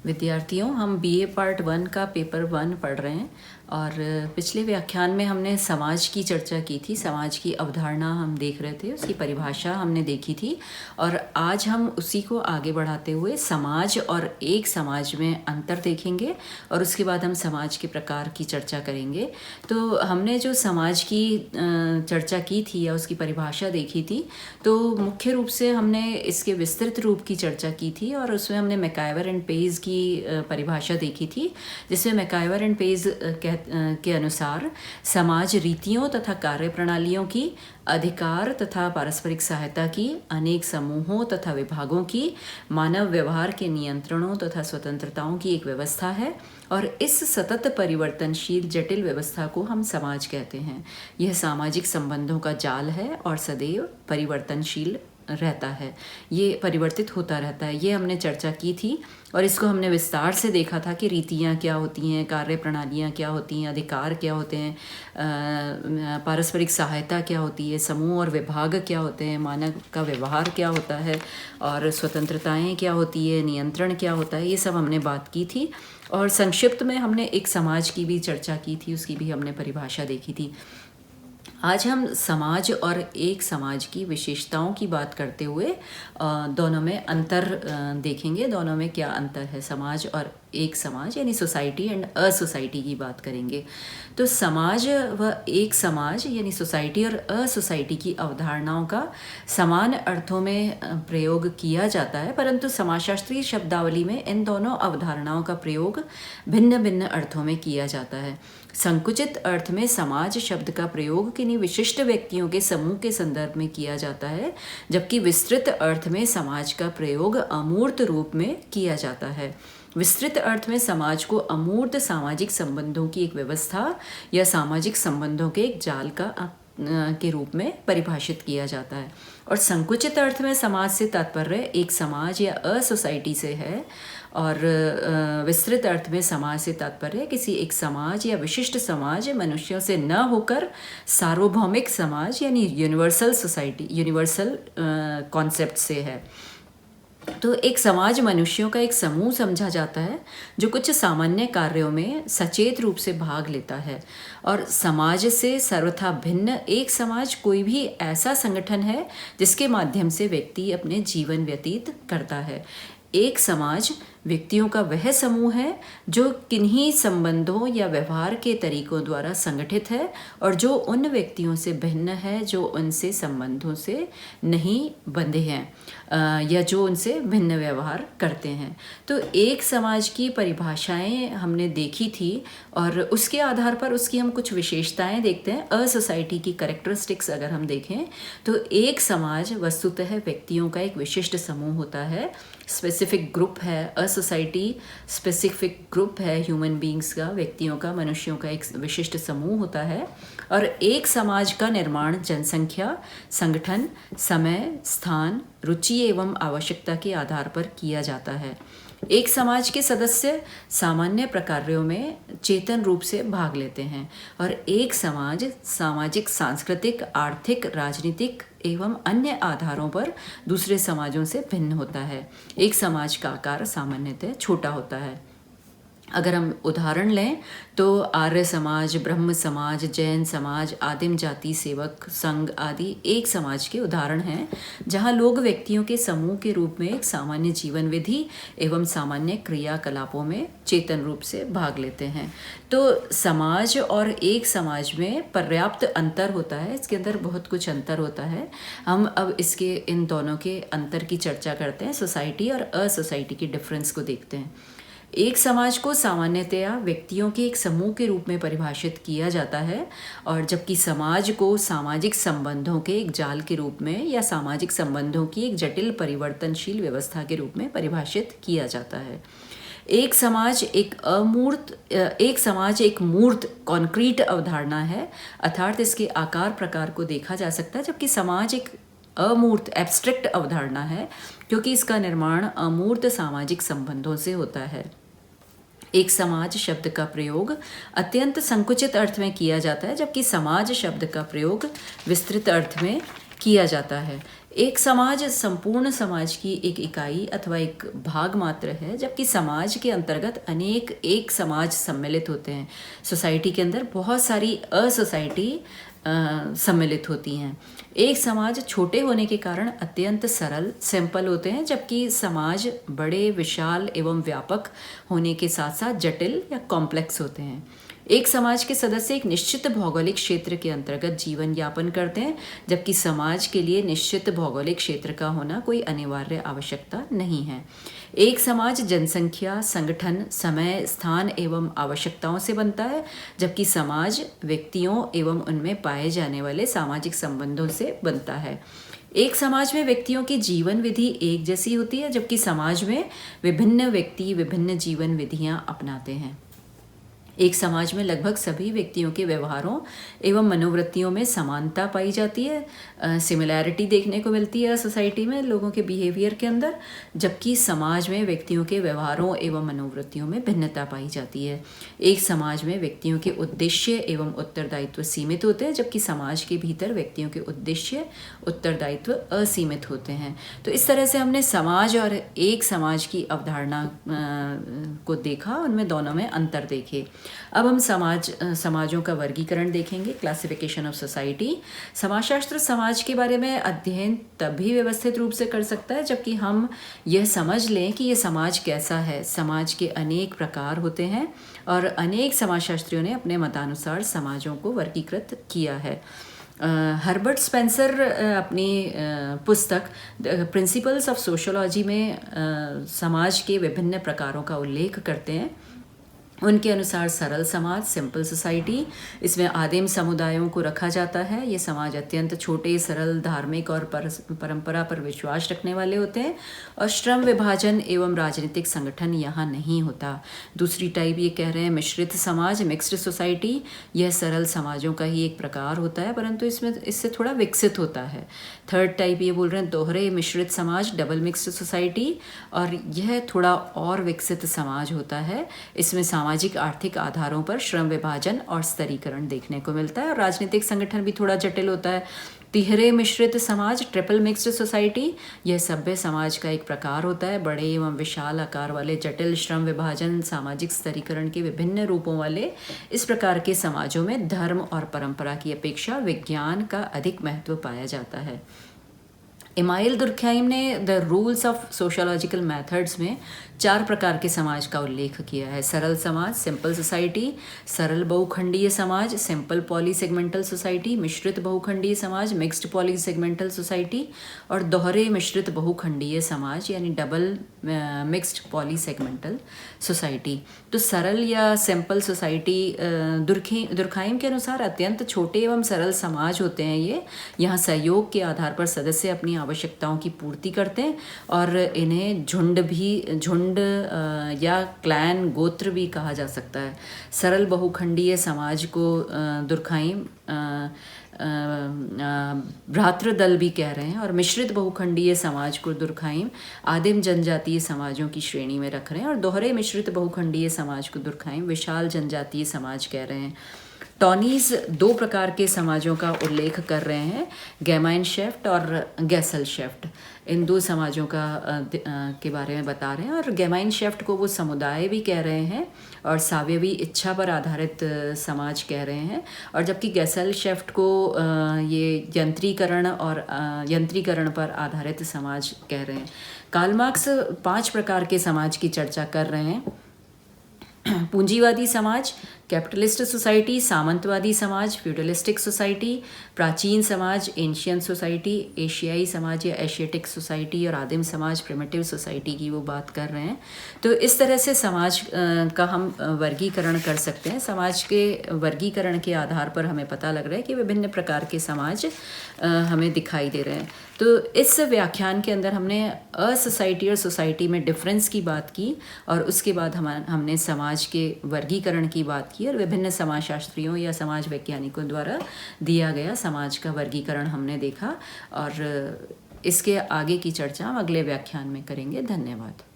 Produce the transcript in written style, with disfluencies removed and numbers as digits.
विद्यार्थियों, हम BA part 1 का पेपर 1 पढ़ रहे हैं और पिछले व्याख्यान में हमने समाज की चर्चा की थी। समाज की अवधारणा हम देख रहे थे, उसकी परिभाषा हमने देखी थी और आज हम उसी को आगे बढ़ाते हुए समाज और एक समाज में अंतर देखेंगे और उसके बाद हम समाज के प्रकार की चर्चा करेंगे। तो हमने जो समाज की चर्चा की थी या उसकी परिभाषा देखी थी, तो मुख्य रूप से हमने इसके विस्तृत रूप की चर्चा की थी और उसमें हमने मैकाइवर एंड पेज की परिभाषा देखी थी, जिसमें मैकाइवर एंड पेज के अनुसार समाज रीतियों तथा कार्यप्रणालियों की, अधिकार तथा पारस्परिक सहायता की, अनेक समूहों तथा विभागों की, मानव व्यवहार के नियंत्रणों तथा स्वतंत्रताओं की एक व्यवस्था है और इस सतत परिवर्तनशील जटिल व्यवस्था को हम समाज कहते हैं। यह सामाजिक संबंधों का जाल है और सदैव परिवर्तनशील रहता है, ये परिवर्तित होता रहता है। ये हमने चर्चा की थी और इसको हमने विस्तार से देखा था कि रीतियाँ क्या होती हैं, कार्य प्रणालियाँ क्या होती हैं, अधिकार क्या होते हैं, पारस्परिक सहायता क्या होती है, समूह और विभाग क्या होते हैं, मानव का व्यवहार क्या होता है और स्वतंत्रताएं क्या होती है, नियंत्रण क्या होता है, ये सब हमने बात की थी। और संक्षिप्त में हमने एक समाज की भी चर्चा की थी, उसकी भी हमने परिभाषा देखी थी। आज हम समाज और एक समाज की विशेषताओं की बात करते हुए दोनों में अंतर देखेंगे। दोनों में क्या अंतर है, समाज और एक समाज यानी सोसाइटी एंड अ सोसाइटी की बात करेंगे। तो समाज व एक समाज यानी सोसाइटी और अ सोसाइटी की अवधारणाओं का समान अर्थों में प्रयोग किया जाता है, परंतु समाजशास्त्रीय शब्दावली में इन दोनों अवधारणाओं का प्रयोग भिन्न भिन्न अर्थों में किया जाता है। संकुचित अर्थ में समाज शब्द का प्रयोग किन्हीं विशिष्ट व्यक्तियों के समूह के संदर्भ में किया जाता है, जबकि विस्तृत अर्थ में समाज का प्रयोग अमूर्त रूप में किया जाता है। विस्तृत अर्थ में समाज को अमूर्त सामाजिक संबंधों की एक व्यवस्था या सामाजिक संबंधों के एक जाल के रूप में परिभाषित किया जाता है और संकुचित अर्थ में समाज से तात्पर्य एक समाज या अ सोसाइटी से है और विस्तृत अर्थ में समाज से तात्पर्य किसी एक समाज या विशिष्ट समाज मनुष्यों से न होकर सार्वभौमिक समाज यानी यूनिवर्सल सोसाइटी, यूनिवर्सल कॉन्सेप्ट से है। तो एक समाज मनुष्यों का एक समूह समझा जाता है जो कुछ सामान्य कार्यों में सचेत रूप से भाग लेता है और समाज से सर्वथा भिन्न एक समाज कोई भी ऐसा संगठन है जिसके माध्यम से व्यक्ति अपने जीवन व्यतीत करता है। एक समाज व्यक्तियों का वह समूह है जो किन्हीं संबंधों या व्यवहार के तरीकों द्वारा संगठित है और जो उन व्यक्तियों से भिन्न है जो उनसे संबंधों से नहीं बंधे हैं या जो उनसे भिन्न व्यवहार करते हैं। तो एक समाज की परिभाषाएं हमने देखी थी और उसके आधार पर उसकी हम कुछ विशेषताएं देखते हैं। अ सोसाइटी की कैरेक्टरिस्टिक्स अगर हम देखें तो एक समाज वस्तुतः व्यक्तियों का एक विशिष्ट समूह होता है, स्पेसिफिक ग्रुप है। अ सोसाइटी स्पेसिफिक ग्रुप है ह्यूमन बींग्स का, व्यक्तियों का, मनुष्यों का एक विशिष्ट समूह होता है और एक समाज का निर्माण जनसंख्या, संगठन, समय, स्थान, रुचि एवं आवश्यकता के आधार पर किया जाता है। एक समाज के सदस्य सामान्य प्रकार्यों में चेतन रूप से भाग लेते हैं और एक समाज सामाजिक, सांस्कृतिक, आर्थिक, राजनीतिक एवं अन्य आधारों पर दूसरे समाजों से भिन्न होता है। एक समाज का आकार सामान्यतः छोटा होता है। अगर हम उदाहरण लें तो आर्य समाज, ब्रह्म समाज, जैन समाज, आदिम जाति सेवक संघ आदि एक समाज के उदाहरण हैं जहां लोग व्यक्तियों के समूह के रूप में एक सामान्य जीवन विधि एवं सामान्य क्रियाकलापों में चेतन रूप से भाग लेते हैं। तो समाज और एक समाज में पर्याप्त अंतर होता है, इसके अंदर बहुत कुछ अंतर होता है। हम अब इसके इन दोनों के अंतर की चर्चा करते हैं, सोसाइटी और अ सोसाइटी की डिफरेंस को देखते हैं। एक समाज को सामान्यतया व्यक्तियों के एक समूह के रूप में परिभाषित किया जाता है और जबकि समाज को सामाजिक संबंधों के एक जाल के रूप में या सामाजिक संबंधों की एक जटिल परिवर्तनशील व्यवस्था के रूप में परिभाषित किया जाता है। एक समाज एक मूर्त कॉन्क्रीट अवधारणा है, अर्थात इसके आकार प्रकार को देखा जा सकता है, जबकि समाज एक अमूर्त एब्स्ट्रैक्ट अवधारणा है क्योंकि इसका निर्माण अमूर्त सामाजिक संबंधों से होता है। एक समाज शब्द का प्रयोग अत्यंत संकुचित अर्थ में किया जाता है, जबकि समाज शब्द का प्रयोग विस्तृत अर्थ में किया जाता है। एक समाज संपूर्ण समाज की एक इकाई अथवा एक भाग मात्र है, जबकि समाज के अंतर्गत अनेक एक समाज सम्मिलित होते हैं। सोसाइटी के अंदर बहुत सारी सोसाइटी सम्मिलित होती हैं। एक समाज छोटे होने के कारण अत्यंत सरल सिंपल होते हैं, जबकि समाज बड़े विशाल एवं व्यापक होने के साथ साथ जटिल या कॉम्प्लेक्स होते हैं। एक समाज के सदस्य एक निश्चित भौगोलिक क्षेत्र के अंतर्गत जीवन यापन करते हैं, जबकि समाज के लिए निश्चित भौगोलिक क्षेत्र का होना कोई अनिवार्य आवश्यकता नहीं है। एक समाज जनसंख्या, संगठन, समय, स्थान एवं आवश्यकताओं से बनता है, जबकि समाज व्यक्तियों एवं उनमें पाए जाने वाले सामाजिक संबंधों से बनता है। एक समाज में व्यक्तियों की जीवन विधि एक जैसी होती है, जबकि समाज में विभिन्न व्यक्ति विभिन्न जीवन विधियां अपनाते हैं। एक समाज में लगभग सभी व्यक्तियों के व्यवहारों एवं मनोवृत्तियों में समानता पाई जाती है, सिमिलैरिटी देखने को मिलती है सोसाइटी में लोगों के बिहेवियर के अंदर, जबकि समाज में व्यक्तियों के व्यवहारों एवं मनोवृत्तियों में भिन्नता पाई जाती है। एक समाज में व्यक्तियों के उद्देश्य एवं उत्तरदायित्व सीमित होते हैं, जबकि समाज के भीतर व्यक्तियों के उद्देश्य उत्तरदायित्व असीमित होते हैं। तो इस तरह से हमने समाज और एक समाज की अवधारणा को देखा, उनमें दोनों में अंतर देखे। अब हम समाजों का वर्गीकरण देखेंगे, क्लासिफिकेशन ऑफ सोसाइटी। समाजशास्त्र समाज के बारे में अध्ययन तभी व्यवस्थित रूप से कर सकता है जबकि हम यह समझ लें कि यह समाज कैसा है। समाज के अनेक प्रकार होते हैं और अनेक समाजशास्त्रियों ने अपने मतानुसार समाजों को वर्गीकृत किया है। हर्बर्ट स्पेंसर अपनी पुस्तक प्रिंसिपल्स ऑफ सोशियोलॉजी में समाज के विभिन्न प्रकारों का उल्लेख करते हैं। उनके अनुसार सरल समाज, सिंपल सोसाइटी, इसमें आदिम समुदायों को रखा जाता है। ये समाज अत्यंत छोटे, सरल, धार्मिक और परंपरा पर विश्वास रखने वाले होते हैं और श्रम विभाजन एवं राजनीतिक संगठन यहाँ नहीं होता। दूसरी टाइप ये कह रहे हैं मिश्रित समाज, मिक्स्ड सोसाइटी। यह सरल समाजों का ही एक प्रकार होता है, परंतु इससे थोड़ा विकसित होता है। थर्ड टाइप ये बोल रहे हैं दोहरे मिश्रित समाज, डबल मिक्स्ड सोसाइटी, और यह थोड़ा और विकसित समाज होता है। इसमें सामाजिक आर्थिक आधारों पर श्रम विभाजन और स्तरीकरण देखने को मिलता है और राजनीतिक संगठन भी थोड़ा जटिल होता है। तिहरे मिश्रित समाज, ट्रिपल मिक्स्ड सोसाइटी, यह सभ्य समाज का एक प्रकार होता है। बड़े एवं विशाल आकार वाले, जटिल श्रम विभाजन, सामाजिक स्तरीकरण के विभिन्न रूपों वाले इस प्रकार के समाजों में धर्म और परंपरा की अपेक्षा विज्ञान का अधिक महत्व पाया जाता है। इमाइल दुर्खैम ने the rules of sociological methods में 4 प्रकार के समाज का उल्लेख किया है। सरल समाज, सिंपल सोसाइटी, सरल बहुखंडीय समाज, सिंपल पॉलीसेगमेंटल सोसाइटी, मिश्रित बहुखंडीय समाज, मिक्स्ड पॉलीसेगमेंटल सोसाइटी, और दोहरे मिश्रित बहुखंडीय समाज यानी डबल मिक्स्ड पॉलीसेगमेंटल सोसाइटी। तो सरल या सिंपल सोसाइटी दुर्खैम के अनुसार अत्यंत छोटे एवं सरल समाज होते हैं। ये यहाँ सहयोग के आधार पर सदस्य अपनी आवश्यकताओं की पूर्ति करते हैं और इन्हें झुंड या क्लैन, गोत्र भी कहा जा सकता है। सरल बहुखंडीय समाज को दुर्खैम भ्रातृदल भी कह रहे हैं और मिश्रित बहुखंडीय समाज को दुर्खैम आदिम जनजातीय समाजों की श्रेणी में रख रहे हैं और दोहरे मिश्रित बहुखंडीय समाज को दुर्खैम विशाल जनजातीय समाज कह रहे हैं। टॉनीज 2 प्रकार के समाजों का उल्लेख कर रहे हैं, गेमाइनशेफ्ट और गेसलशेफ्ट। इन 2 समाजों के बारे में बता रहे हैं और गेमाइनशेफ्ट को वो समुदाय भी कह रहे हैं और सावयवी इच्छा पर आधारित समाज कह रहे हैं, और जबकि गेसलशेफ्ट को ये यंत्रीकरण पर आधारित समाज कह रहे हैं। कार्ल मार्क्स 5 प्रकार के समाज की चर्चा कर रहे हैं। पूंजीवादी समाज, कैपिटलिस्ट सोसाइटी, सामंतवादी समाज, फ्यूडलिस्टिक सोसाइटी, प्राचीन समाज, एंशियंट सोसाइटी, एशियाई समाज या एशियाटिक सोसाइटी, और आदिम समाज, प्रिमिटिव सोसाइटी की वो बात कर रहे हैं। तो इस तरह से समाज का हम वर्गीकरण कर सकते हैं। समाज के वर्गीकरण के आधार पर हमें पता लग रहा है कि विभिन्न प्रकार के समाज हमें दिखाई दे रहे हैं। तो इस व्याख्यान के अंदर हमने सोसाइटी और सोसाइटी में डिफरेंस की बात की और उसके बाद हमने समाज के वर्गीकरण की बात की और विभिन्न समाजशास्त्रियों या समाज वैज्ञानिकों द्वारा दिया गया समाज का वर्गीकरण हमने देखा, और इसके आगे की चर्चा हम अगले व्याख्यान में करेंगे। धन्यवाद।